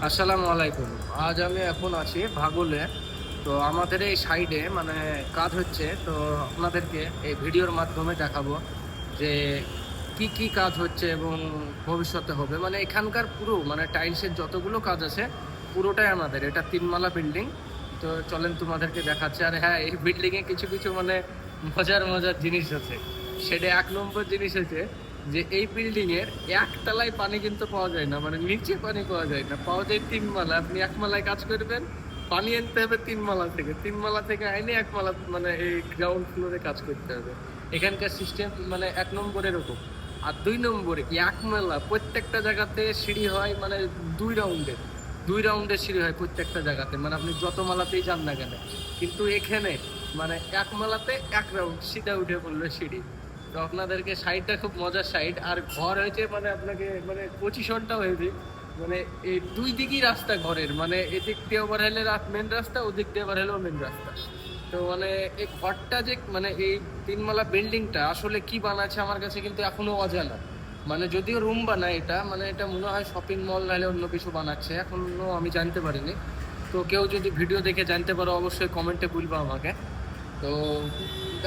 আসসালামু আলাইকুম। আজ আমি এখন আছি ভাগলে। তো আমাদের এই সাইডে মানে কাজ হচ্ছে। তো আপনাদেরকে এই ভিডিওর মাধ্যমে দেখাবো যে কি কি কাজ হচ্ছে এবং ভবিষ্যতে হবে। মানে এখানকার পুরো মানে টাইলসের যতগুলো কাজ আছে পুরোটাই আমাদের। এটা তিনমালা বিল্ডিং। তো চলেন তোমাদেরকে দেখাচ্ছে। আর হ্যাঁ, এই বিল্ডিং এ কিছু কিছু মানে মজার মজার জিনিস আছে। সেটা এক নম্বর জিনিস হচ্ছে যে এই বিল্ডিং এর একতলায় পানি কিন্তু পাওয়া যায় না, মানে নিচে পানি পাওয়া যায় না, পাওয়া যায় তিন মালা। আপনি এক মালায় কাজ করবেন, পানি আনতে হবে তিন মালা থেকে আইনে এক মালা মানে এই গ্রাউন্ড ফ্লোরে কাজ করতে হবে। এখানকার সিস্টেম মানে এক নম্বর এরকম। আর দুই নম্বরে এক মালা প্রত্যেকটা জায়গাতে সিঁড়ি হয় মানে দুই রাউন্ডের দুই রাউন্ডের সিঁড়ি হয় প্রত্যেকটা জায়গাতে, মানে আপনি যত মালাতেই যান না কেন। কিন্তু এখানে মানে এক মালাতে এক রাউন্ড সিধা উঠে পড়লো সিঁড়ি। তো আপনাদেরকে সাইডটা খুব মজার সাইড। আর ঘর হয়েছে মানে আপনাকে মানে পজিশনটাও হয়েছে মানে এই দুই দিকই রাস্তা ঘরের, মানে এদিক দিয়ে ওভার হেলে মেন রাস্তা, ওদিক দিয়ে ওভার হেলেও মেন রাস্তা। তো মানে এই ঘরটা যে মানে এই তিনমালা বিল্ডিংটা আসলে কি বানাচ্ছে আমার কাছে কিন্তু এখনো অজানা। মানে যদিও রুম বানায় এটা, মানে এটা মনে হয় শপিং মল নাহলে অন্য কিছু বানাচ্ছে, এখনো আমি জানতে পারিনি। তো কেউ যদি ভিডিও দেখে জানতে পারো অবশ্যই কমেন্টে বলবো আমাকে। তো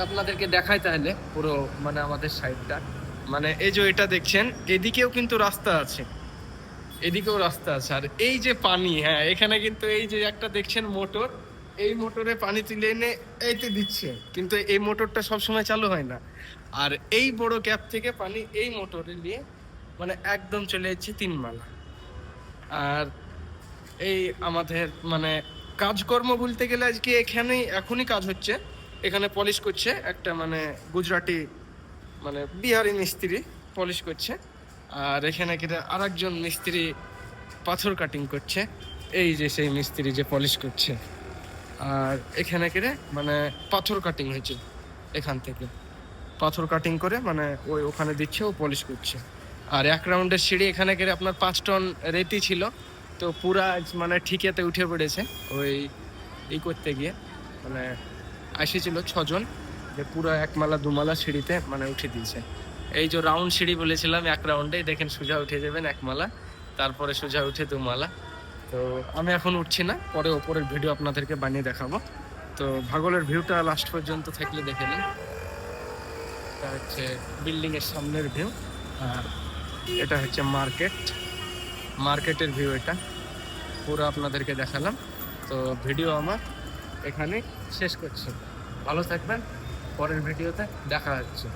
আপনাদেরকে দেখাই তাহলে পুরো মানে আমাদের সাইডটা। মানে এই যে এটা দেখছেন, এদিকেও কিন্তু রাস্তা আছে, এদিকেও রাস্তা আছে। আর এই যে পানি, হ্যাঁ এখানে কিন্তু এই যে একটা দেখছেন মোটর, এই মোটরে পানি তুলে এনে এইতে দিচ্ছে, কিন্তু এই মোটরটা সবসময় চালু হয় না। আর এই বড় গ্যাপ থেকে পানি এই মোটরে নিয়ে মানে একদম চলে যাচ্ছে তিনমালা। আর এই আমাদের মানে কাজকর্ম বলতে গেলে আজকে এখানেই এখনই কাজ হচ্ছে। এখানে পলিশ করছে একটা মানে গুজরাটি মানে বিহারি মিস্ত্রি পলিশ করছে। আর এখানে কিনা আরেকজন মিস্ত্রি পাথর কাটিং করছে, এই যে সেই মিস্ত্রি যে পলিশ করছে। আর এখানে কিনে মানে পাথর কাটিং হয়েছে, এখান থেকে পাথর কাটিং করে মানে ওই ওখানে দিচ্ছে, ও পলিশ করছে। আর এক রাউন্ডের সিঁড়ি এখানে করে আপনার 5 টন রেতি ছিল, তো পুরা মানে ঠিকাতে উঠে পড়েছে ওই এই করতে গিয়ে। মানে এসেছিল 6 জন, যে পুরো এক মালা দুমালা সিঁড়িতে মানে উঠে দিয়েছে। এই যে রাউন্ড সিঁড়ি বলেছিলাম, এক রাউন্ডে দেখেন সোজা উঠে যাবেন এক মালা, তারপরে সোজা উঠে দুমালা। তো আমি এখন উঠছি না, পরে ওপরের ভিডিও আপনাদেরকে বানিয়ে দেখাবো। তো ভাগলের ভিউটা লাস্ট পর্যন্ত থাকলে দেখে নিন। এটা হচ্ছে বিল্ডিং এর সামনের ভিউ। আর এটা হচ্ছে মার্কেটের ভিউ। এটা পুরো আপনাদেরকে দেখালাম। তো ভিডিও আমার এখানে শেষ করছি। ভালো থাকবেন, পরের ভিডিওতে দেখা হচ্ছে।